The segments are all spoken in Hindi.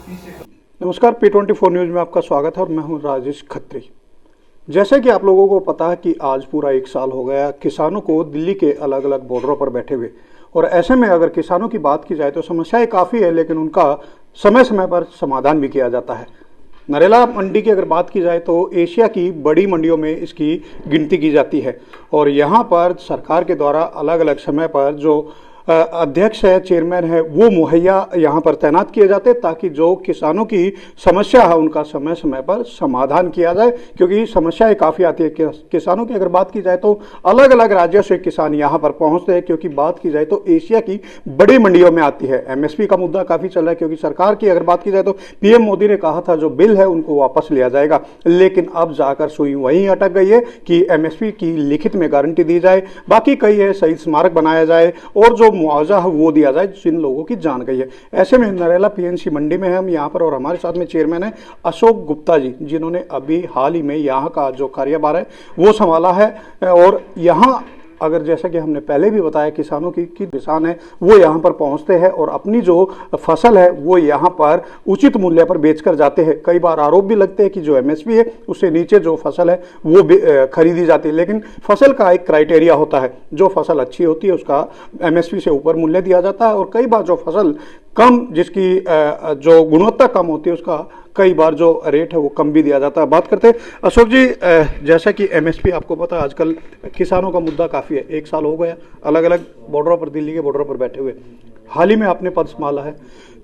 नमस्कार, P24 न्यूज़ में आपका स्वागत है और मैं हूं राजेश खत्री। जैसे कि आप लोगों को पता है कि आज पूरा 1 साल हो गया किसानों को दिल्ली के अलग अलग बॉर्डरों पर बैठे हुए, और ऐसे में अगर किसानों की बात की जाए तो समस्याएं काफ़ी है, लेकिन उनका समय समय पर समाधान भी किया जाता है। नरेला मंडी की अगर बात की जाए तो एशिया की बड़ी मंडियों में इसकी गिनती की जाती है, और यहाँ पर सरकार के द्वारा अलग अलग समय पर जो अध्यक्ष है, चेयरमैन है, वो मुहैया यहाँ पर तैनात किए जाते हैं ताकि जो किसानों की समस्या है उनका समय समय पर समाधान किया जाए, क्योंकि समस्याएं काफ़ी आती है किसानों की। अगर बात की जाए तो अलग अलग राज्यों से किसान यहाँ पर पहुँचते हैं, क्योंकि बात की जाए तो एशिया की बड़ी मंडियों में आती है। एमएसपी का मुद्दा काफ़ी चल रहा है, क्योंकि सरकार की अगर बात की जाए तो पीएम मोदी ने कहा था जो बिल है उनको वापस लिया जाएगा, लेकिन अब जाकर सुई वहीं अटक गई है कि एमएसपी की लिखित में गारंटी दी जाए, बाकी कई है शहीद स्मारक बनाया जाए और जो मुआवजा है वो दिया जाए जिन लोगों की जान गई है। ऐसे में नरेला पीएनसी मंडी में हम यहाँ पर, और हमारे साथ में चेयरमैन है अशोक गुप्ता जी, जिन्होंने अभी हाल ही में यहाँ का जो कार्यभार है वो संभाला है। और यहाँ अगर जैसा कि हमने पहले भी बताया किसानों की किसान है वो यहाँ पर पहुँचते हैं और अपनी जो फसल है वो यहाँ पर उचित मूल्य पर बेचकर जाते हैं। कई बार आरोप भी लगते हैं कि जो एमएसपी है उससे नीचे जो फसल है वो खरीदी जाती है, लेकिन फसल का एक क्राइटेरिया होता है। जो फसल अच्छी होती है उसका एमएसपी से ऊपर मूल्य दिया जाता है, और कई बार जो फसल कम, जिसकी जो गुणवत्ता कम होती है, उसका कई बार जो रेट है वो कम भी दिया जाता है। बात करते हैं अशोक जी, जैसा कि एमएसपी आपको पता है आजकल किसानों का मुद्दा काफ़ी है। 1 साल हो गया अलग अलग बॉर्डरों पर, दिल्ली के बॉर्डरों पर बैठे हुए, हाल ही में आपने पद संभाला है,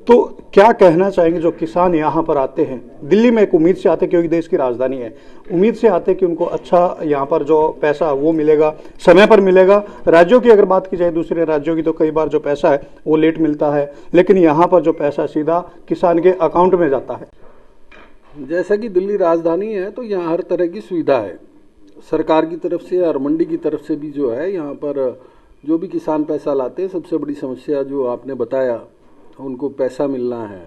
तो क्या कहना चाहेंगे जो किसान यहाँ पर आते हैं? दिल्ली में एक उम्मीद से आते क्योंकि देश की राजधानी है, उम्मीद से आते कि उनको अच्छा यहाँ पर जो पैसा वो मिलेगा, समय पर मिलेगा। राज्यों की अगर बात की जाए, दूसरे राज्यों की, तो कई बार जो पैसा है वो लेट मिलता है, लेकिन यहाँ पर जो पैसा सीधा किसान के अकाउंट में जाता है। जैसा कि दिल्ली राजधानी है तो यहाँ हर तरह की सुविधा है सरकार की तरफ से और मंडी की तरफ से भी। जो है यहाँ पर जो भी किसान पैसा लाते हैं, सबसे बड़ी समस्या जो आपने बताया उनको पैसा मिलना है,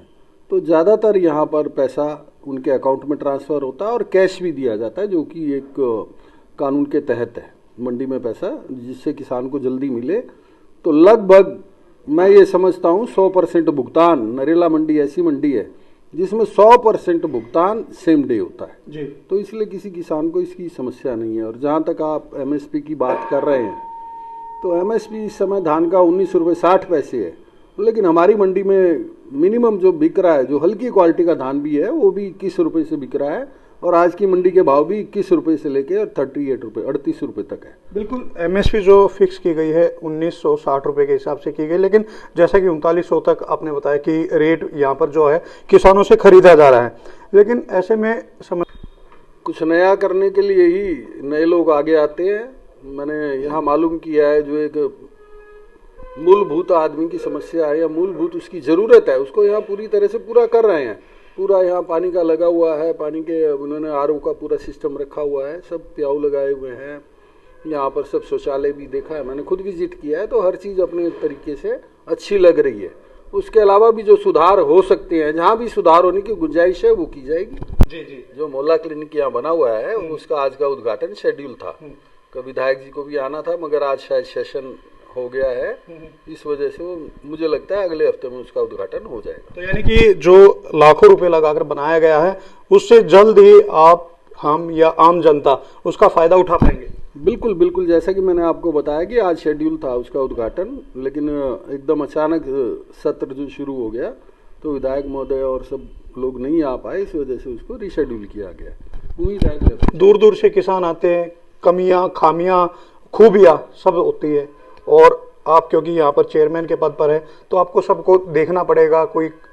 तो ज़्यादातर यहाँ पर पैसा उनके अकाउंट में ट्रांसफ़र होता है और कैश भी दिया जाता है, जो कि एक कानून के तहत है। मंडी में पैसा जिससे किसान को जल्दी मिले, तो लगभग मैं ये समझता हूँ 100% भुगतान। नरेला मंडी ऐसी मंडी है जिसमें 100% भुगतान सेम डे होता है जी। तो इसलिए किसी किसान को इसकी समस्या नहीं है। और जहाँ तक आप एमएसपी की बात कर रहे हैं, तो एमएसपी इस समय धान का 19 रुपये 60 पैसे है, लेकिन हमारी मंडी में मिनिमम जो बिक रहा है, जो हल्की क्वालिटी का धान भी है, वो भी 21 रुपये से बिक रहा है, और आज की मंडी के भाव भी 21 रुपये से लेके 38 रुपये 38 रुपये तक है। बिल्कुल, एमएसपी जो फिक्स की गई है 1960 रुपये के हिसाब से की गई, लेकिन जैसा कि 3900 तक आपने बताया कि रेट यहाँ पर जो है किसानों से खरीदा जा रहा है, लेकिन ऐसे में कुछ नया करने के लिए ही नए लोग आगे आते हैं। मैंने यहाँ मालूम किया है जो एक मूलभूत आदमी की समस्या है या मूलभूत उसकी ज़रूरत है, उसको यहाँ पूरी तरह से पूरा कर रहे हैं। पूरा यहाँ पानी का लगा हुआ है, पानी के उन्होंने आरओ का पूरा सिस्टम रखा हुआ है, सब प्याऊ लगाए हुए हैं यहाँ पर, सब शौचालय भी देखा है, मैंने खुद विजिट किया है, तो हर चीज़ अपने तरीके से अच्छी लग रही है। उसके अलावा भी जो सुधार हो सकते हैं, जहाँ भी सुधार होने की गुंजाइश है वो की जाएगी। जी जी। जो मोहल्ला क्लिनिक यहाँ बना हुआ है उसका आज का उद्घाटन शेड्यूल था, विधायक जी को भी आना था, मगर आज शायद सेशन हो गया है, इस वजह से वो मुझे लगता है अगले हफ्ते में उसका उद्घाटन हो जाएगा। तो यानी कि जो लाखों रुपए लगाकर बनाया गया है उससे जल्द ही आप, हम या आम जनता उसका फायदा उठा पाएंगे। बिल्कुल बिल्कुल, जैसा कि मैंने आपको बताया कि आज शेड्यूल था उसका उद्घाटन, लेकिन एकदम अचानक सत्र जो शुरू हो गया तो विधायक महोदय और सब लोग नहीं आ पाए, इस वजह से उसको रिशेड्यूल किया गया। दूर दूर से किसान आते हैं, कमियां, खामियां, खूबियां सब होती है, और आप क्योंकि यहाँ पर चेयरमैन के पद पर है तो आपको सबको देखना पड़ेगा।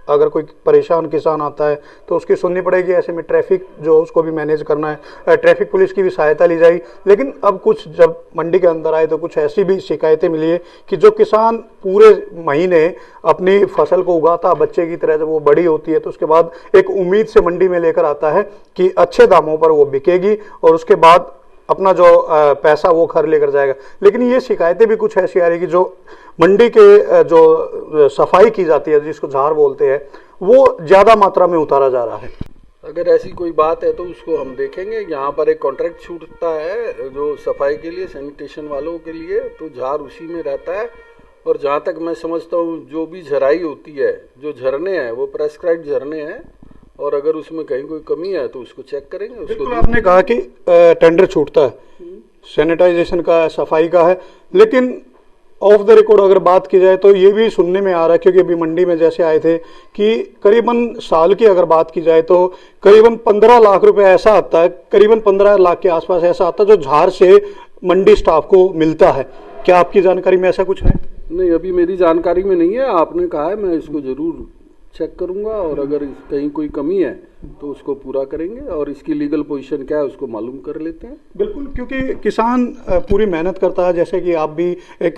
अगर कोई परेशान किसान आता है तो उसकी सुननी पड़ेगी, ऐसे में ट्रैफिक जो उसको भी मैनेज करना है, ट्रैफिक पुलिस की भी सहायता ली जाएगी। लेकिन अब कुछ जब मंडी के अंदर आए तो कुछ ऐसी भी शिकायतें मिली है कि जो किसान पूरे महीने अपनी फसल को उगाता, बच्चे की तरह जब वो बड़ी होती है तो उसके बाद एक उम्मीद से मंडी में लेकर आता है कि अच्छे दामों पर वो बिकेगी और उसके बाद अपना जो पैसा वो घर लेकर जाएगा। लेकिन ये शिकायतें भी कुछ ऐसी आ रही कि जो मंडी के जो सफाई की जाती है, जिसको झाड़ बोलते हैं, वो ज़्यादा मात्रा में उतारा जा रहा है। अगर ऐसी कोई बात है तो उसको हम देखेंगे। यहाँ पर एक कॉन्ट्रैक्ट छूटता है जो सफाई के लिए, सैनिटेशन वालों के लिए, तो झाड़ उसी में रहता है और जहाँ तक मैं समझता हूँ जो भी झराई होती है, जो झरने हैं वो प्रेस्क्राइब्ड झरने हैं, और अगर उसमें कहीं कोई कमी है तो उसको चेक करेंगे। उसको आपने कहा कि टेंडर छूटता है, सैनिटाइजेशन का है, सफाई का है, लेकिन ऑफ द रिकॉर्ड अगर बात की जाए तो ये भी सुनने में आ रहा है, क्योंकि अभी मंडी में जैसे आए थे कि करीबन साल की अगर बात की जाए तो करीबन 15 लाख रुपए ऐसा आता है, करीबन 15 लाख के आसपास ऐसा आता है जो झार से मंडी स्टाफ को मिलता है। क्या आपकी जानकारी में ऐसा कुछ है? नहीं, अभी मेरी जानकारी में नहीं है। आपने कहा है, मैं इसको जरूर चेक करूंगा, और अगर कहीं कोई कमी है तो उसको पूरा करेंगे, और इसकी लीगल पोजीशन क्या है उसको मालूम कर लेते हैं। बिल्कुल, क्योंकि किसान पूरी मेहनत करता है, जैसे कि आप भी एक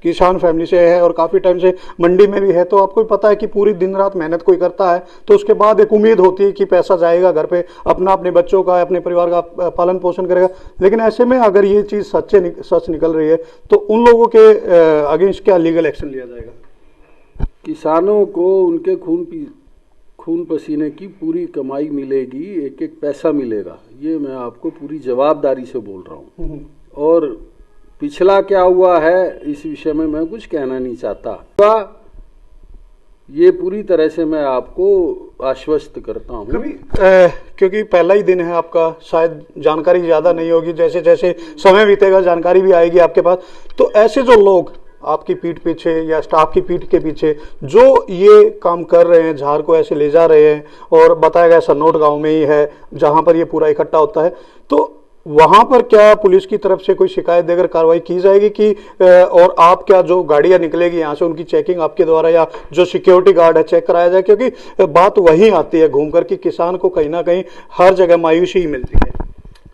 किसान फैमिली से है और काफ़ी टाइम से मंडी में भी है, तो आपको पता है कि पूरी दिन रात मेहनत कोई करता है तो उसके बाद एक उम्मीद होती है कि पैसा जाएगा घर पे, अपने बच्चों का, अपने परिवार का पालन पोषण करेगा। लेकिन ऐसे में अगर ये चीज़ सच निकल रही है तो उन लोगों के अगेंस्ट क्या लीगल एक्शन लिया जाएगा? किसानों को उनके खून पसीने की पूरी कमाई मिलेगी, एक एक पैसा मिलेगा, ये मैं आपको पूरी जवाबदारी से बोल रहा हूँ। और पिछला क्या हुआ है इस विषय में मैं कुछ कहना नहीं चाहता, ये पूरी तरह से मैं आपको आश्वस्त करता हूँ। क्योंकि पहला ही दिन है आपका, शायद जानकारी ज़्यादा नहीं होगी, जैसे जैसे समय बीतेगा जानकारी भी आएगी आपके पास। तो ऐसे जो लोग आपकी पीठ पीछे या स्टाफ की पीठ के पीछे जो ये काम कर रहे हैं, झार को ऐसे ले जा रहे हैं, और बताया गया सन्नोट गांव में ही है जहां पर ये पूरा इकट्ठा होता है, तो वहां पर क्या पुलिस की तरफ से कोई शिकायत देकर कार्रवाई की जाएगी कि और आप क्या जो गाड़ियां निकलेगी यहाँ से उनकी चेकिंग आपके द्वारा या जो सिक्योरिटी गार्ड है चेक कराया जाए? क्योंकि बात वही आती है घूम कर कि किसान को कहीं ना कहीं हर जगह मायूसी ही मिलती है।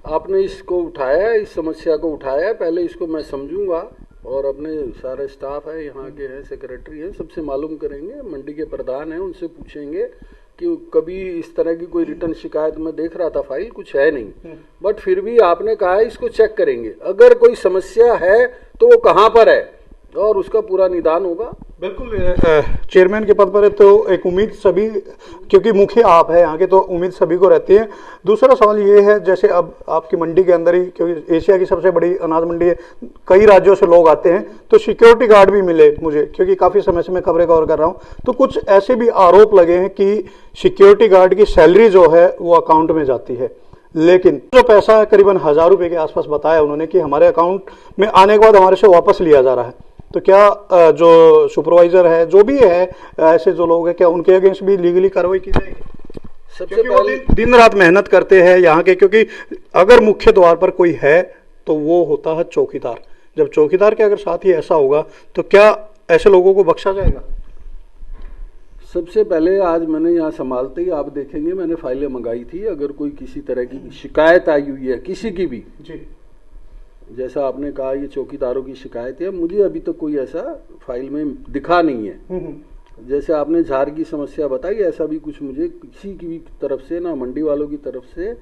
आपने इसको उठाया, इस समस्या को उठाया, पहले इसको मैं समझूंगा, और अपने सारे स्टाफ है, यहाँ के हैं, सेक्रेटरी हैं, सबसे मालूम करेंगे, मंडी के प्रधान हैं, उनसे पूछेंगे कि कभी इस तरह की कोई रिटर्न शिकायत मैं देख रहा था, फाइल कुछ है नहीं, बट फिर भी आपने कहा है इसको चेक करेंगे, अगर कोई समस्या है तो वो कहाँ पर है और उसका पूरा निदान होगा। बिल्कुल, चेयरमैन के पद पर है तो एक उम्मीद सभी, क्योंकि मुखिया आप है यहाँ के, तो उम्मीद सभी को रहती है। दूसरा सवाल ये है, जैसे अब आपकी मंडी के अंदर ही, क्योंकि एशिया की सबसे बड़ी अनाज मंडी है, कई राज्यों से लोग आते हैं, तो सिक्योरिटी गार्ड भी मिले मुझे, क्योंकि काफ़ी समय से मैं खबरें कवर कर रहा हूँ, तो कुछ ऐसे भी आरोप लगे हैं कि सिक्योरिटी गार्ड की सैलरी जो है वो अकाउंट में जाती है, लेकिन जो पैसा करीबन 1000 रुपये के आसपास बताया उन्होंने कि हमारे अकाउंट में आने के बाद हमारे से वापस लिया जा रहा है। तो क्या जो सुपरवाइजर है, जो भी है, ऐसे जो लोग हैं, क्या उनके अगेंस्ट भी लीगली कार्रवाई की जाएगी? सबसे पहले दिन रात मेहनत करते हैं यहाँ के, क्योंकि अगर मुख्य द्वार पर कोई है तो वो होता है चौकीदार। जब चौकीदार के अगर साथ ही ऐसा होगा तो क्या ऐसे लोगों को बख्शा जाएगा? सबसे पहले आज मैंने यहाँ संभालते ही आप देखेंगे मैंने फाइलें मंगाई थी, अगर कोई किसी तरह की शिकायत आई हुई है किसी की भी जी, जैसा आपने कहा ये चौकीदारों की शिकायत है, मुझे अभी तक तो कोई ऐसा फाइल में दिखा नहीं है। जैसे आपने झार की समस्या बताई, ऐसा भी कुछ मुझे किसी की भी तरफ से, ना मंडी वालों की तरफ से,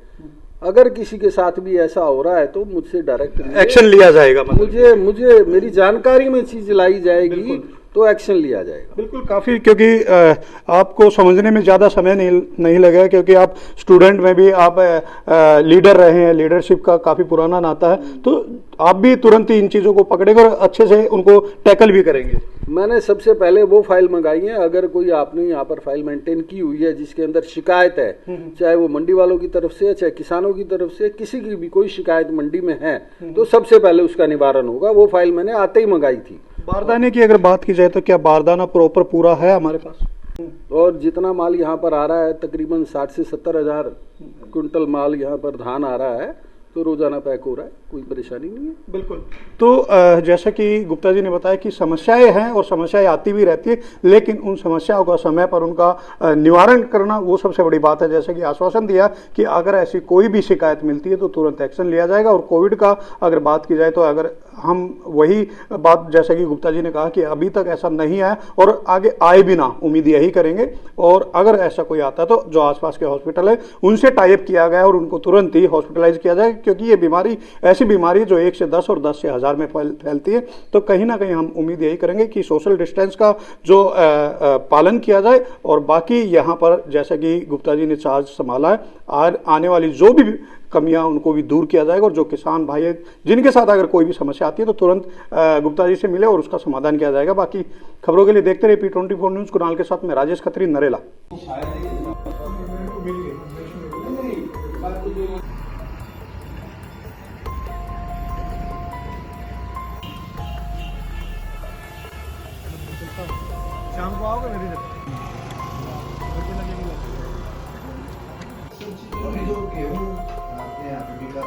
अगर किसी के साथ भी ऐसा हो रहा है तो मुझसे डायरेक्ट एक्शन लिया जाएगा। मुझे मेरी जानकारी में चीज लाई जाएगी तो एक्शन लिया जाएगा। बिल्कुल, काफ़ी, क्योंकि आपको समझने में ज़्यादा समय नहीं लगेगा, क्योंकि आप स्टूडेंट में भी आप लीडर रहे हैं, लीडरशिप का काफ़ी पुराना नाता है, तो आप भी तुरंत ही इन चीज़ों को पकड़ेंगे और अच्छे से उनको टैकल भी करेंगे। मैंने सबसे पहले वो फाइल मंगाई है, अगर कोई आपने यहाँ पर फाइल मेंटेन की हुई है जिसके अंदर शिकायत है, चाहे वो मंडी वालों की तरफ से, चाहे किसानों की तरफ से, किसी की भी कोई शिकायत मंडी में है तो सबसे पहले उसका निवारण होगा। वो फाइल मैंने आते ही मंगाई थी। बारदाने की अगर बात की जाए तो क्या बारदाना प्रॉपर पूरा है हमारे पास? और जितना माल यहाँ पर आ रहा है, तकरीबन 60 से 70 हजार क्विंटल माल यहाँ पर धान आ रहा है, तो रोजाना पैक हो रहा है, कोई परेशानी नहीं है। बिल्कुल। तो जैसा कि गुप्ता जी ने बताया कि समस्याएं हैं और समस्याएं आती भी रहती है, लेकिन उन समस्याओं का समय पर उनका निवारण करना वो सबसे बड़ी बात है। जैसे कि आश्वासन दिया कि अगर ऐसी कोई भी शिकायत मिलती है तो तुरंत एक्शन लिया जाएगा। और कोविड का अगर बात की जाए तो अगर हम वही बात, जैसा कि गुप्ता जी ने कहा कि अभी तक ऐसा नहीं आया और आगे आए भी ना, उम्मीद यही करेंगे। और अगर ऐसा कोई आता है तो जो आसपास के हॉस्पिटल है उनसे टाइप किया गया और उनको तुरंत ही हॉस्पिटलाइज किया जाए, क्योंकि ये बीमारी ऐसी बीमारी है जो 1 से 10 और 10 से 1000 में फैलती है। तो कहीं ना कहीं हम उम्मीद यही करेंगे कि सोशल डिस्टेंस का जो पालन किया जाए। और बाकी यहाँ पर जैसा कि गुप्ता जी ने चार्ज संभाला है, आने वाली जो भी कमियां उनको भी दूर किया जाएगा, और जो किसान भाई हैं जिनके साथ अगर कोई भी समस्या आती है तो तुरंत गुप्ता जी से मिले और उसका समाधान किया जाएगा। बाकी खबरों के लिए देखते रहिए P24 न्यूज़। कुणाल के साथ मैं राजेश खत्री, नरेला। शाम को आओगे मेरी तरफ? अभी जो गेहूँ अपने यहाँ पे बिका रहा